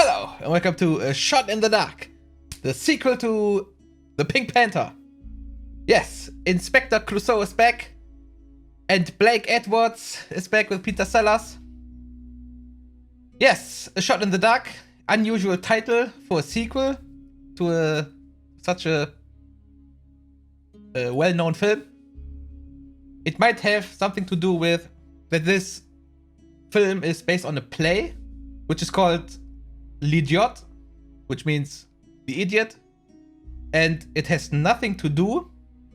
Hello, and welcome to A Shot in the Dark, the sequel to The Pink Panther. Yes, Inspector Clouseau is back, and Blake Edwards is back with Peter Sellers. Yes, A Shot in the Dark, unusual title for a sequel to such a well-known film. It might have something to do with that this film is based on a play, which is called L'Idiot, which means the idiot, and it has nothing to do.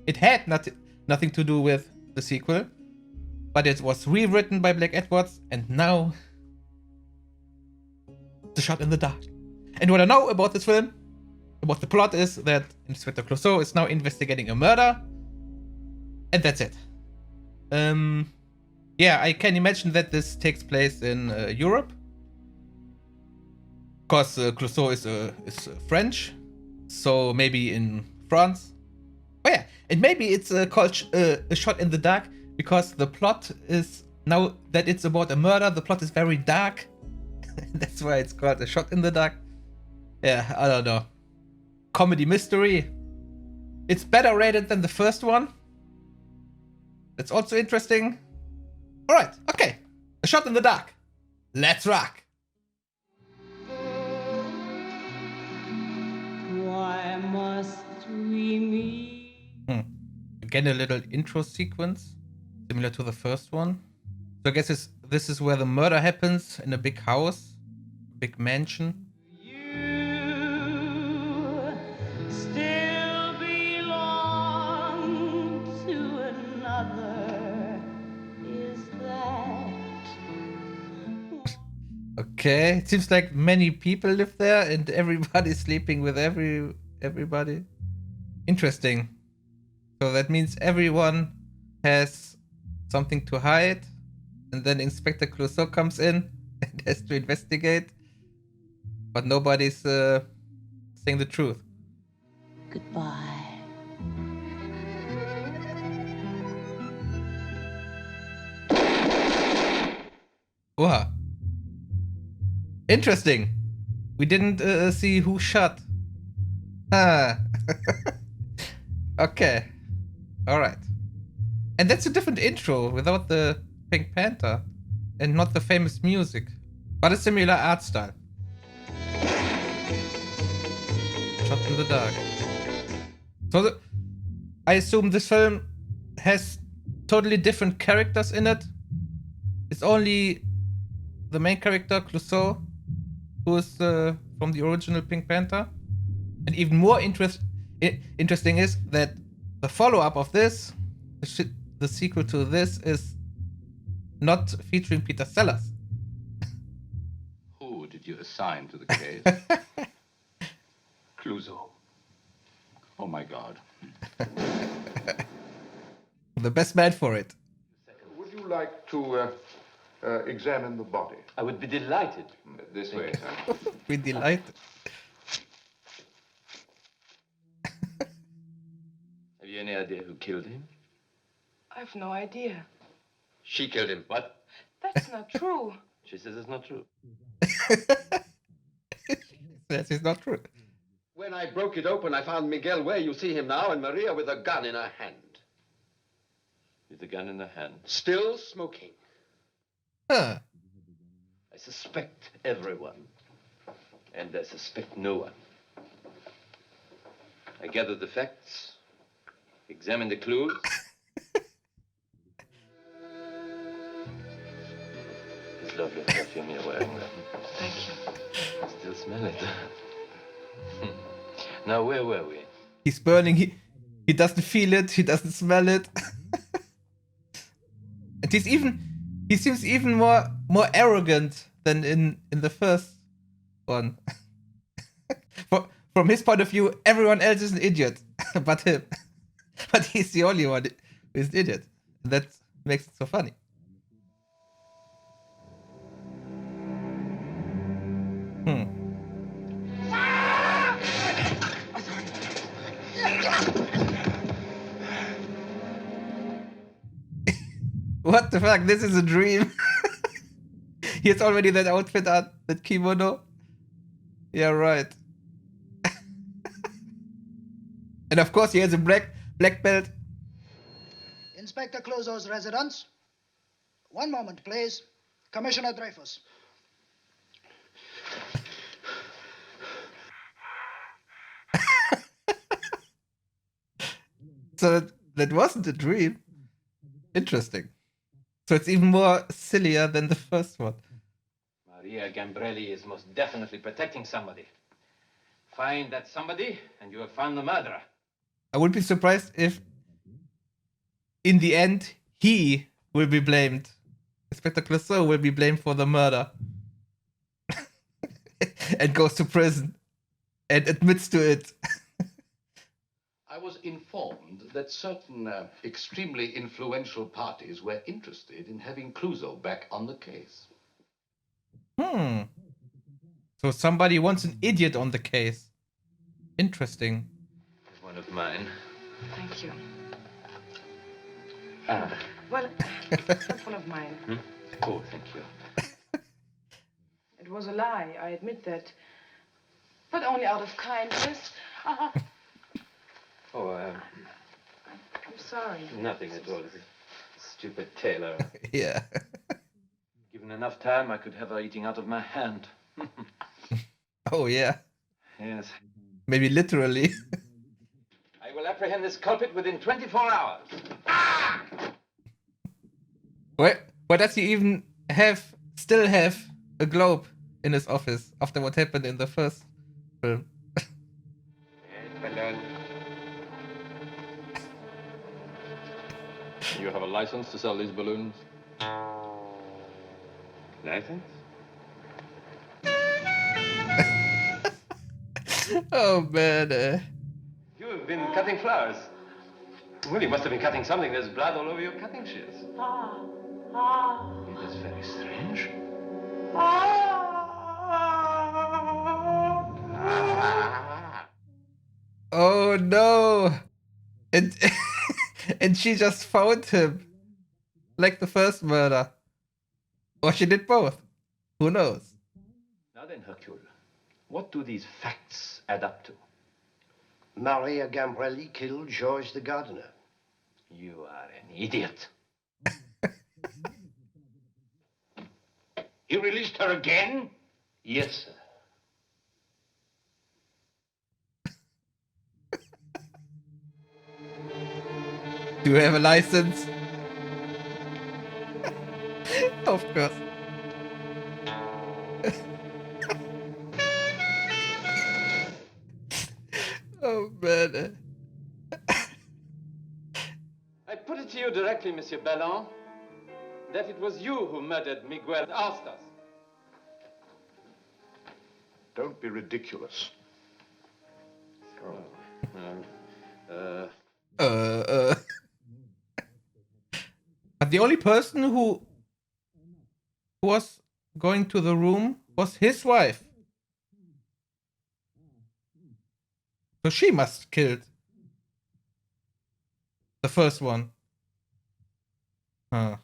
It had nothing to do with the sequel, but it was rewritten by Blake Edwards, and now The Shot in the Dark. And what I know about this film, about the plot, is that Inspector Clouseau is now investigating a murder, and that's it. Yeah, I can imagine that this takes place in Europe, because Clouseau is French, so maybe in France. Oh yeah, and maybe it's called A Shot in the Dark because the plot is, now that it's about a murder, the plot is very dark. That's why it's called A Shot in the Dark. Yeah, I don't know. Comedy mystery. It's better rated than the first one. That's also interesting. Alright, okay. A Shot in the Dark. Let's rock. Why must we meet? Again, a little intro sequence, similar to the first one. So I guess this is where the murder happens, in a big house, big mansion. You still belong to another. Is that? Okay, it seems like many people live there and everybody's sleeping with everybody. Interesting. So that means everyone has something to hide, and then Inspector Clouseau comes in and has to investigate, but nobody's saying the truth. Goodbye. Wow. Interesting. We didn't see who shot. Ah. Okay. Alright. And that's a different intro without the Pink Panther and not the famous music, but a similar art style. Shot in the Dark. So I assume this film has totally different characters in it. It's only the main character, Clouseau, who is from the original Pink Panther. And even more interesting is that the follow-up of this, the sequel to this, is not featuring Peter Sellers. Who did you assign to the case? Clouseau. Oh my God. The best man for it. Would you like to examine the body? I would be delighted. This way, sir. We're delighted. Have you any idea who killed him? I've no idea. She killed him. What? That's not true. She says it's not true. That is not true. When I broke it open, I found Miguel where you see him now, and Maria with a gun in her hand. With the gun in her hand. Still smoking. Huh. I suspect everyone. And I suspect no one. I gather the facts. Examine the clues. It's lovely perfume you're wearing there. Thank you. I still smell it. Now, where were we? He's burning. He doesn't feel it. He doesn't smell it. And he seems even more arrogant than in the first one. From his point of view, everyone else is an idiot, but him. But he's the only one who is an idiot. And that makes it so funny. What the fuck? This is a dream. He has already that outfit on, that kimono. Yeah, right. And of course he has a black belt. Inspector Clouseau's residence. One moment, please. Commissioner Dreyfus. So that wasn't a dream. Interesting. So it's even more sillier than the first one. Maria Gambrelli is most definitely protecting somebody. Find that somebody, and you have found the murderer. I would be surprised if, in the end, he will be blamed. Inspector Clouseau will be blamed for the murder. And goes to prison. And admits to it. I was informed that certain extremely influential parties were interested in having Clouseau back on the case. So somebody wants an idiot on the case. Interesting. One of mine. Thank you. Ah. Well, not one of mine. Oh, thank you. It was a lie, I admit that. But only out of kindness. Oh, I'm sorry. nothing at all. Stupid tailor. Yeah. Given enough time, I could have her eating out of my hand. Oh, yeah. Yes. Maybe literally. I will apprehend this culprit within 24 hours. Why does he even still have a globe in his office after what happened in the first film? You have a license to sell these balloons? License? Oh, man. You've been cutting flowers. Well, you must have been cutting something. There's blood all over your cutting shears. It is very strange. Oh, no. And, and she just found him. Like the first murder. Or she did both. Who knows? Now then, Hercule, what do these facts add up to? Maria Gambrelli killed Georges the gardener. You are an idiot. You released her again? Yes, sir. Do you have a license? Of course. Oh, man. I put it to you directly, Monsieur Ballon, that it was you who murdered Miguel Astas. Don't be ridiculous. But the only person who was going to the room was his wife. So she must have killed the first one. Huh.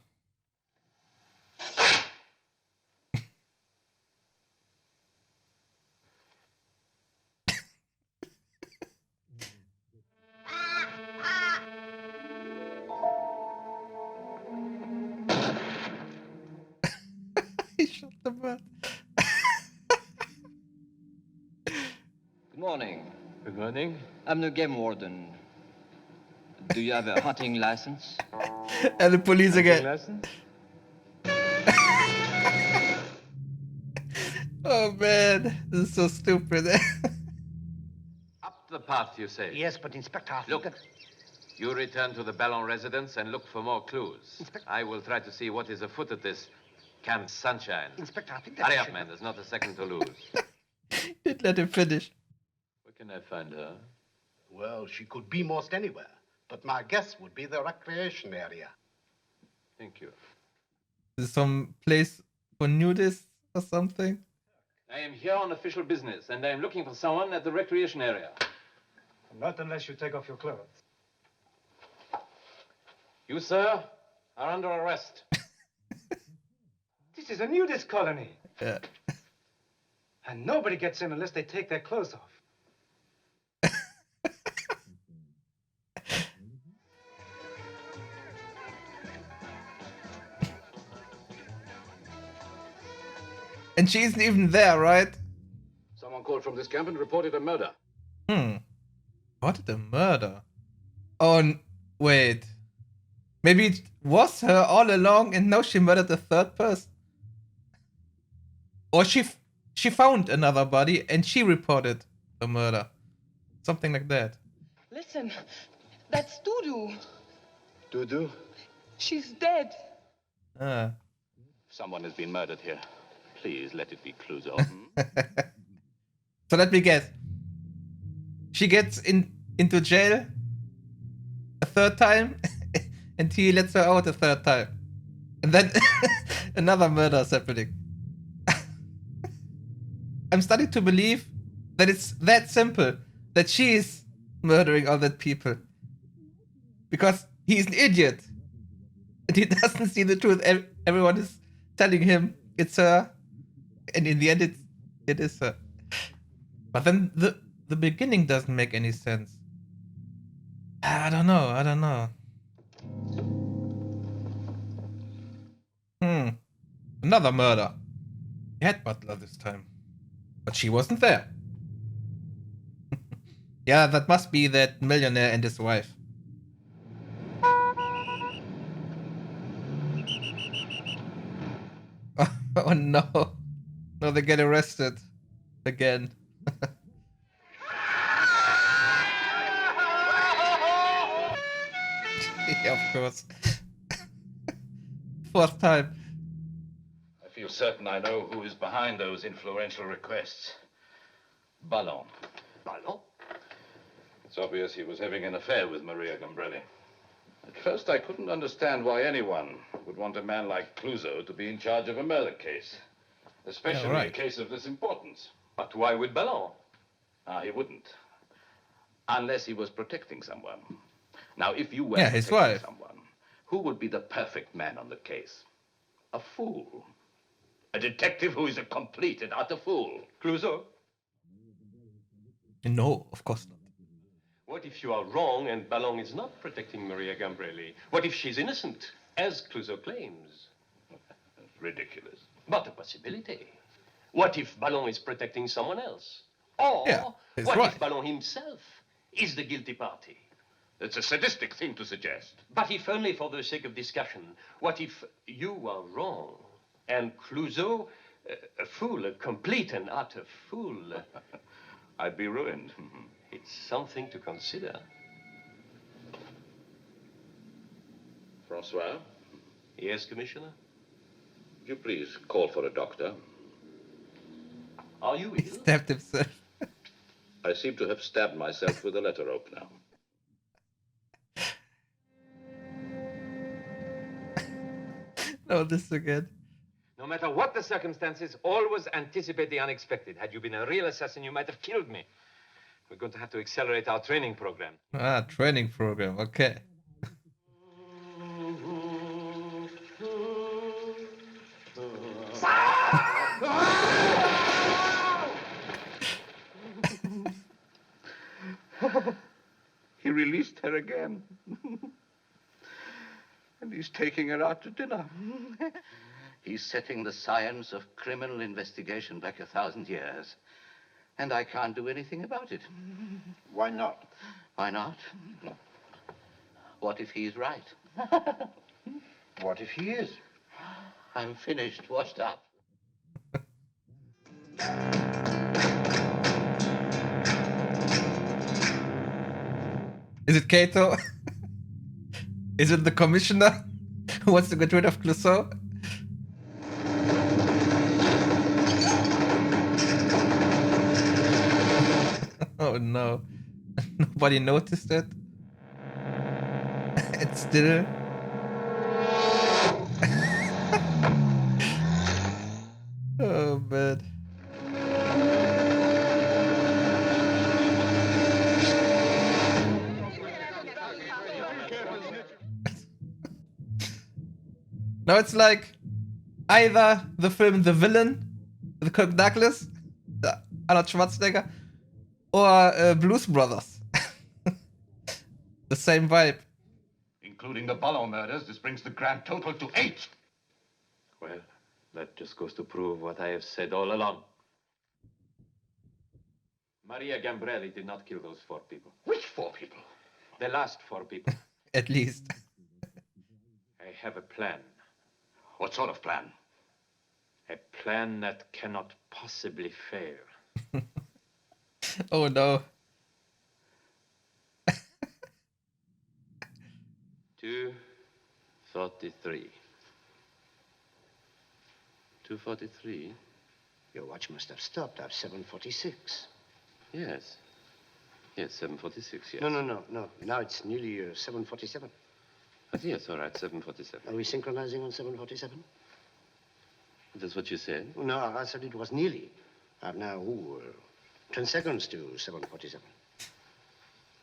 He shot the bird. Good morning. Good morning. I'm the game warden. Do you have a hunting license? And the police again. License? Oh, man. This is so stupid. Up the path, you say? Yes, but Inspector, I think Look, you return to the Ballon residence and look for more clues. I will try to see what is afoot at this Camp Sunshine. Inspector, I think that Hurry up, man. There's not a second to lose. Didn't let him finish. Where can I find her? Well, she could be most anywhere, but my guess would be the recreation area. Thank you. Is some place for nudists or something? I am here on official business, and I am looking for someone at the recreation area. Not unless you take off your clothes. You, sir, are under arrest. This is a nudist colony. Yeah. And nobody gets in unless they take their clothes off. And she isn't even there, right? Someone called from this camp and reported a murder. What a murder. Oh, wait. Maybe it was her all along and now she murdered the third person. Or she found another body and she reported the murder. Something like that. Listen, that's Dudu. Dudu? She's dead. Someone has been murdered here. Please let it be Clouseau. So let me guess. She gets into jail a third time and he lets her out a third time. And then another murder is happening. I'm starting to believe that it's that simple, that she is murdering all that people. Because he's an idiot. And he doesn't see the truth. Everyone is telling him it's her. And in the end, it is her. But then the beginning doesn't make any sense. I don't know. Another murder. Head butler this time. But she wasn't there. Yeah, that must be that millionaire and his wife. Oh no. No, they get arrested. Again. Yeah, of course. Fourth time. I feel certain I know who is behind those influential requests. Ballon. Ballon? It's obvious he was having an affair with Maria Gambrelli. At first, I couldn't understand why anyone would want a man like Clouseau to be in charge of a murder case. Especially a case of this importance. But why with Ballon? He wouldn't. Unless he was protecting someone. Now, if you were his protecting wife. someone, who would be the perfect man on the case? A fool. A detective who is a complete and utter fool. Clouseau? No, of course not. What if you are wrong and Ballon is not protecting Maria Gambrelli? What if she's innocent, as Clouseau claims? Ridiculous. But a possibility. What if Ballon is protecting someone else? Or his what wife. if Ballon himself is the guilty party? It's a sadistic thing to suggest. But if only for the sake of discussion, what if you are wrong and Clouseau, a fool, a complete and utter fool? I'd be ruined. It's something to consider. Francois? Yes, Commissioner? Would you please call for a doctor? Are you ill? Stabbed himself. I seem to have stabbed myself with a letter opener. No, this again. No matter what the circumstances, always anticipate the unexpected. Had you been a real assassin, you might have killed me. We're going to have to accelerate our training program. Training program, okay. He released her again. And he's taking her out to dinner. He's setting the science of criminal investigation back 1,000 years. And I can't do anything about it. Why not? Why not? What if he's right? What if he is? I'm finished, washed up. Is it Cato? Is it the commissioner who wants to get rid of Clouseau? Oh no. Nobody noticed it. It's still... Oh man. Now it's like either the film The Villain with Kirk Douglas Arnold Schwarzenegger, or Blues Brothers. The same vibe. Including the Ballo murders, this brings the grand total to 8. Well, that just goes to prove what I have said all along. Maria Gambrelli did not kill those 4 people. Which 4 people? The last 4 people. At least. I have a plan. What sort of plan? A plan that cannot possibly fail. Oh no. 2:43. 2:43? Your watch must have stopped at 7:46. Yes. Yes, 7:46, yes. No. Now it's nearly 7:47. Yes, all right, 7:47. Are we synchronizing on 7:47? That's what you said? No, I said it was nearly. I've now 10 seconds to 7:47.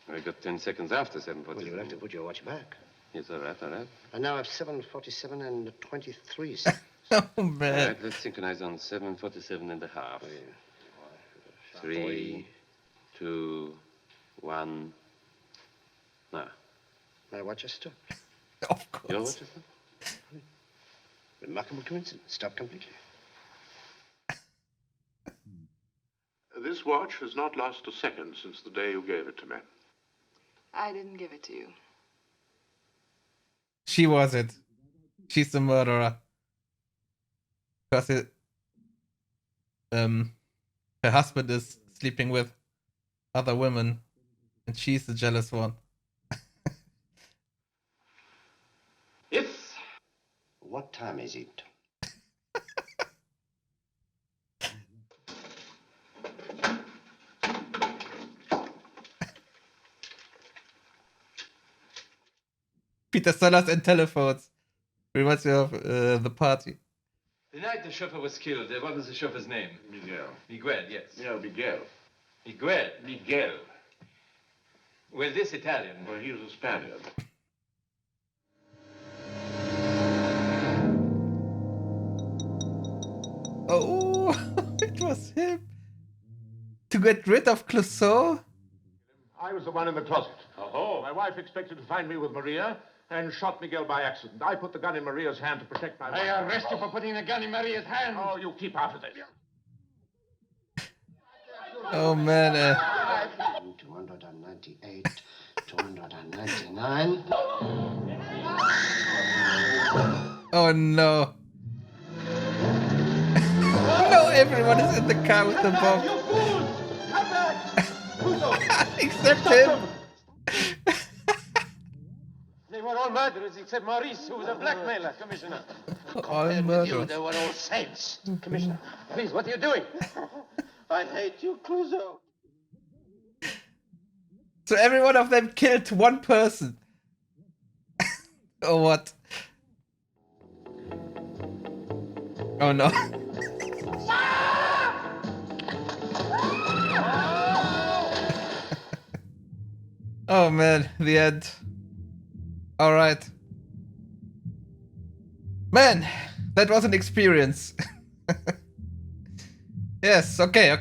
I got 10 seconds after 7:47. Well, you'll have to put your watch back. Yes, all right, all right. And now at 7:47 and 23 seconds. Oh, man. All right, let's synchronize on 7:47 and a half. 3, 2, 1. Now. My watch has stopped. Of course. Your watch has stopped? Remarkable coincidence. Stopped completely. This watch has not lost a second since the day you gave it to me. I didn't give it to you. She was it. She's the murderer. Because her husband is sleeping with other women, and she's the jealous one. Yes. What time is it? Peter Sellers and telephones. Reminds me of the party. The night the chauffeur was killed, what was the chauffeur's name? Miguel. Miguel, yes. No, Miguel. Miguel? Miguel. Well, this Italian. Well, he was a Spaniard. Oh, it was him. To get rid of Clouseau? I was the one in the closet. Oh. My wife expected to find me with Maria and shot Miguel by accident. I put the gun in Maria's hand to protect my wife. I arrest you for putting the gun in Maria's hand. Oh, you keep out of this. Oh, man. 298, 299. Oh, no. No, everyone is in the car with the bomb. Except him. They were all murderers except Maurice, who was a blackmailer, Commissioner. All murderers. They were all saints. Commissioner, please, what are you doing? I hate you, Clouseau. So every one of them killed one person. Or what? Oh no. Oh man, the end. Alright. Man, that was an experience. Yes, okay.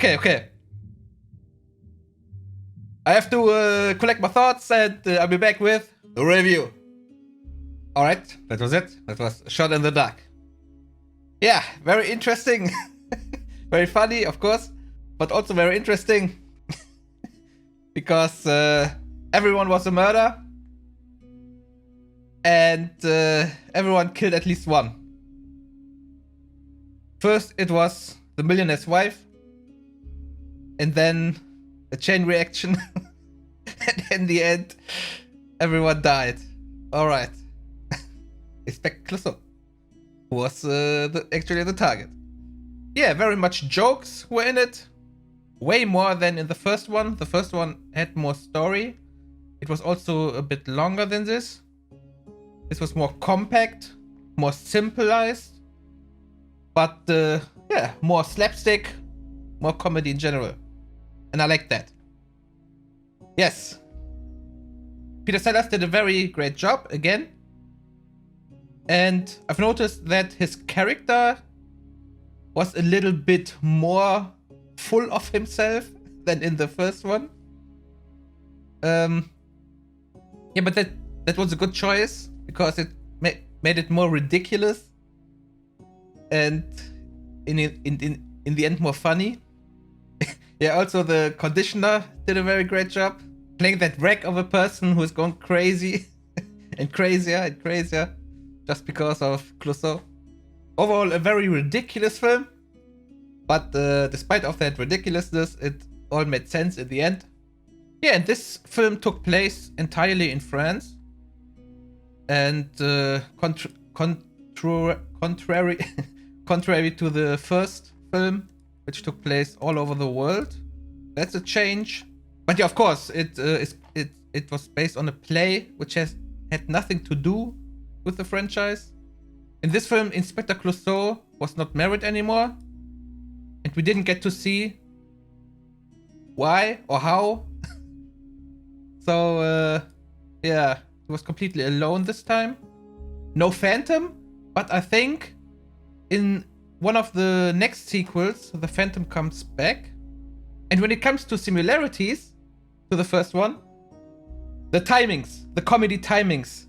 I have to collect my thoughts and I'll be back with the review. Alright, that was it. That was Shot in the Dark. Yeah, very interesting. Very funny, of course, but also very interesting. Because everyone was a murderer. And everyone killed at least one. First, it was the millionaire's wife. And then a chain reaction. And in the end, everyone died. Alright. Except Clouseau, who was actually the target. Yeah, very much jokes were in it. Way more than in the first one. The first one had more story. It was also a bit longer than this. This was more compact, more simplified, but yeah, more slapstick, more comedy in general. And I like that. Yes. Peter Sellers did a very great job again. And I've noticed that his character was a little bit more full of himself than in the first one. Yeah, but that was a good choice because it made it more ridiculous and in the end more funny. Yeah, also the conditioner did a very great job playing that wreck of a person who is going crazy and crazier and crazier just because of Clouseau. Overall, a very ridiculous film, but despite of that ridiculousness, it all made sense in the end. Yeah, and this film took place entirely in France, and contrary to the first film, which took place all over the world. That's a change. But yeah, of course, it was based on a play which had nothing to do with the franchise. In this film, Inspector Clouseau was not married anymore, and we didn't get to see why or how. So yeah, he was completely alone this time. No Phantom, but I think in one of the next sequels, the Phantom comes back. And when it comes to similarities to the first one, the timings, the comedy timings,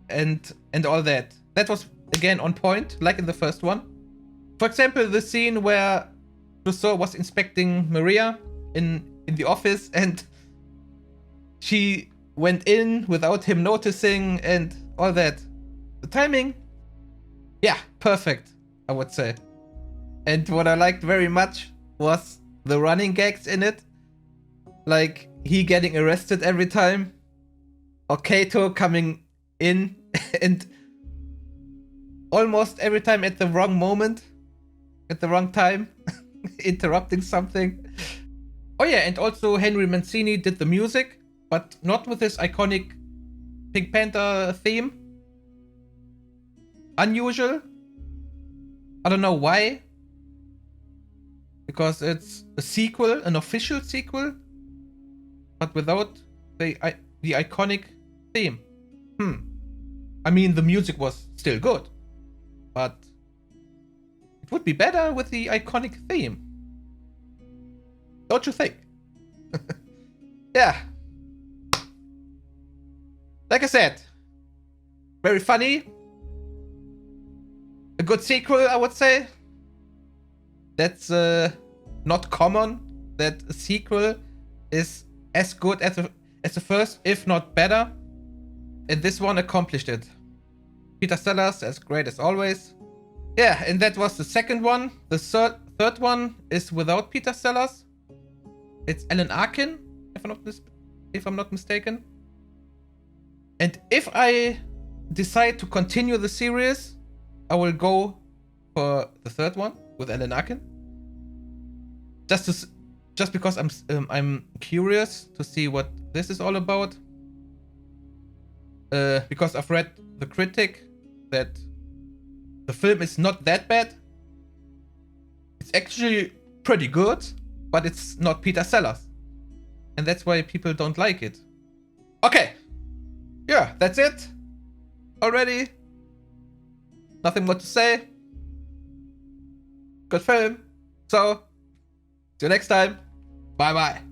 and all that was again on point, like in the first one. For example, the scene where Clouseau was inspecting Maria in the office, and she went in without him noticing, and all that. The timing, yeah, perfect, I would say. And what I liked very much was the running gags in it. Like he getting arrested every time, or Kato coming in and almost every time at the wrong moment, at the wrong time, interrupting something. Oh yeah, and also Henry Mancini did the music, but not with his iconic Pink Panther theme. Unusual. I don't know why. Because it's a sequel, an official sequel, but without the iconic theme. I mean, the music was still good, but it would be better with the iconic theme. Don't you think? Yeah. Like I said, very funny. A good sequel, I would say. That's not common that a sequel is as good as the first, if not better. And this one accomplished it. Peter Sellers as great as always. Yeah, and that was the second one. The third one is without Peter Sellers. It's Alan Arkin, if I'm not mistaken. And if I decide to continue the series, I will go for the third one with Alan Arkin. Just because I'm curious to see what this is all about. Because I've read the critic that the film is not that bad. It's actually pretty good, but it's not Peter Sellers. And that's why people don't like it. Okay. Yeah, that's it. Already. Nothing more to say. Good film. So, see you next time. Bye bye.